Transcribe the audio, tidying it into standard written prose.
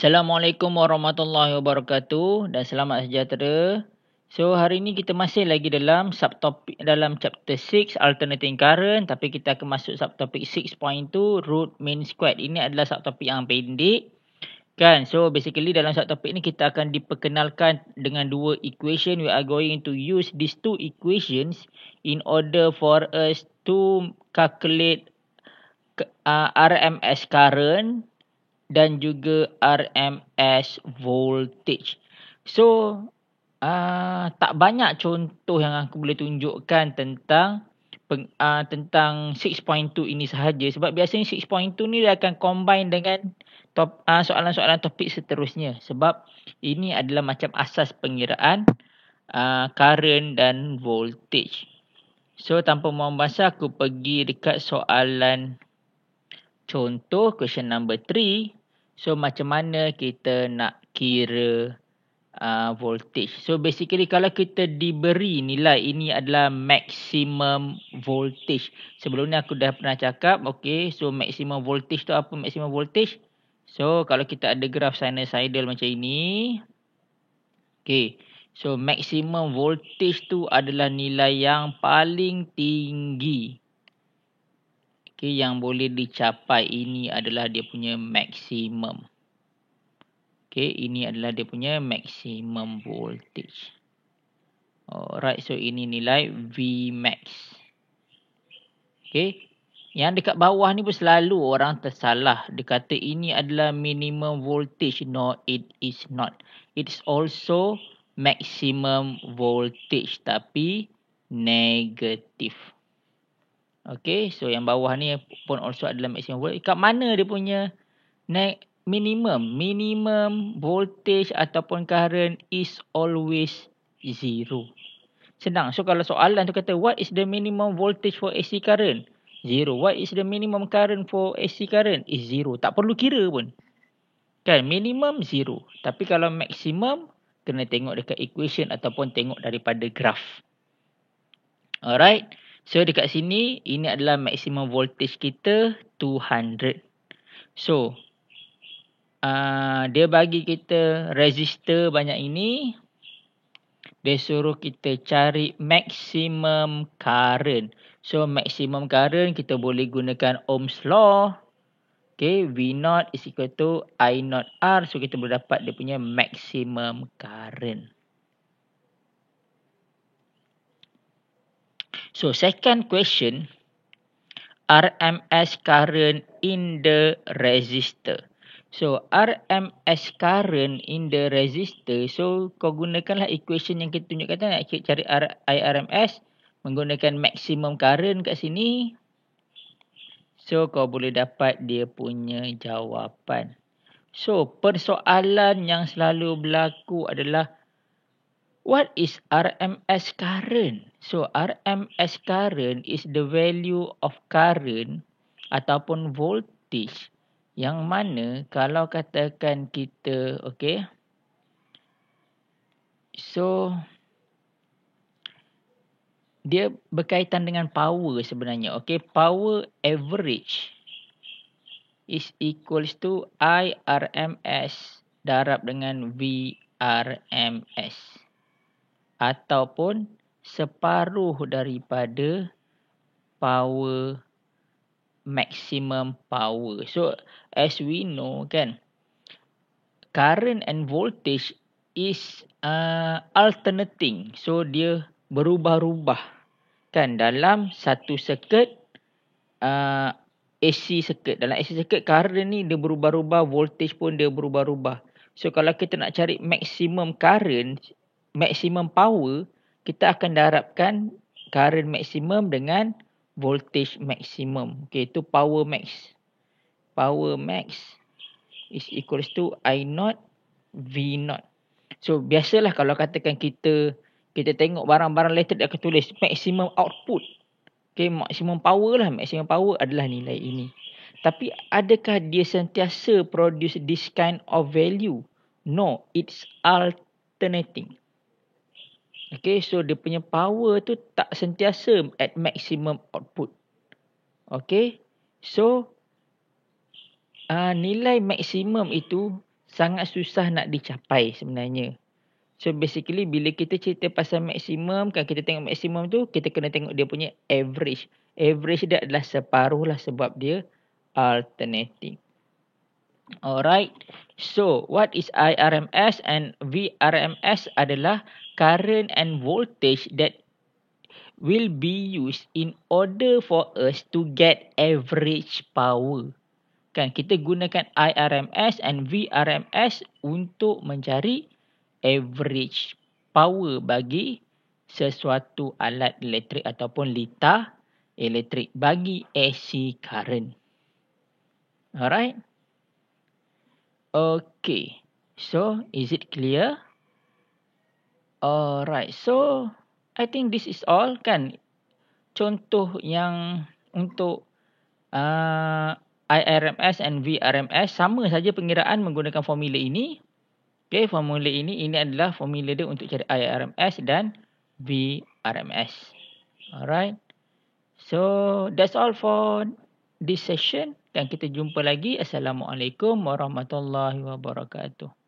Assalamualaikum warahmatullahi wabarakatuh dan selamat sejahtera. So hari ini kita masih lagi dalam subtopik dalam chapter 6 alternating current, tapi kita akan masuk subtopik 6.2 root mean squared. Ini adalah subtopik yang pendek. Kan? So basically dalam subtopik ni kita akan diperkenalkan dengan dua equation. We are going to use these two equations in order for us to calculate RMS current dan juga RMS voltage. So tak banyak contoh yang aku boleh tunjukkan tentang 6.2 ini sahaja, sebab biasanya 6.2 ni dia akan combine dengan soalan-soalan topik seterusnya, sebab ini adalah macam asas pengiraan current dan voltage. So tanpa membuang masa, aku pergi dekat soalan contoh question number 3. So macam mana kita nak kira voltage. So basically kalau kita diberi nilai ini adalah maximum voltage. Sebelum ni aku dah pernah cakap, okay, so maximum voltage tu apa maximum voltage? So kalau kita ada graf sinusoidal macam ini, okay, so maximum voltage tu adalah nilai yang paling tinggi. Okay, yang boleh dicapai, ini adalah dia punya maksimum. Okay, ini adalah dia punya maximum voltage. Alright, so ini nilai Vmax. Okay, yang dekat bawah ni pun selalu orang tersalah. Dia kata ini adalah minimum voltage. No, it is not. It's also maximum voltage, tapi negatif. Okay, so yang bawah ni pun also adalah maximum voltage. Kat mana dia punya minimum voltage ataupun current is always zero. Senang. So kalau soalan tu kata what is the minimum voltage for AC current? Zero. What is the minimum current for AC current? Is zero. Tak perlu kira pun. Kan, minimum zero. Tapi kalau maximum, kena tengok dekat equation ataupun tengok daripada graf. Alright. So dekat sini, ini adalah maximum voltage kita 200. So dia bagi kita resistor banyak ini. Dia suruh kita cari maximum current. So maximum current kita boleh gunakan Ohm's law. Okay, V0 is equal to I0 R. So kita boleh dapat dia punya maximum current. So second question, RMS current in the resistor. So RMS current in the resistor. So kau gunakanlah equation yang kita tunjukkan tadi, nak cari IRMS menggunakan maximum current kat sini. So kau boleh dapat dia punya jawapan. So persoalan yang selalu berlaku adalah what is RMS current? So RMS current is the value of current ataupun voltage yang mana kalau katakan kita, okay, so dia berkaitan dengan power sebenarnya. Okay, power average is equals to IRMS darab dengan VRMS. Ataupun separuh daripada power, maximum power. So as we know kan, current and voltage is alternating. So dia berubah-ubah kan dalam satu circuit, AC circuit. Dalam AC circuit current ni dia berubah-ubah, voltage pun dia berubah-ubah. So kalau kita nak cari maximum current, maximum power, kita akan darabkan current maximum dengan voltage maximum. Okay, itu power max. Power max is equals to I0 V0. So biasalah kalau katakan kita tengok barang-barang letter dia akan tulis maximum output. Okay, maximum power lah. Maximum power adalah nilai ini. Tapi adakah dia sentiasa produce this kind of value? No, it's alternating. Okay, so dia punya power tu tak sentiasa at maximum output. Okay, so nilai maksimum itu sangat susah nak dicapai sebenarnya. So basically bila kita cerita pasal maksimum, kan kita tengok maksimum tu, kita kena tengok dia punya average. Average dia adalah separuh lah sebab dia alternating. Alright. So what is IRMS and VRMS adalah current and voltage that will be used in order for us to get average power. Kan kita gunakan IRMS and VRMS untuk mencari average power bagi sesuatu alat elektrik ataupun litar elektrik bagi AC current. Alright. Okay. So, is it clear? Alright. So, I think this is all kan. Contoh yang untuk IRMS and VRMS sama saja pengiraan menggunakan formula ini. Okay, formula ini adalah formula dia untuk cari IRMS dan VRMS. Alright. So, that's all for this session. Dan kita jumpa lagi. Assalamualaikum warahmatullahi wabarakatuh.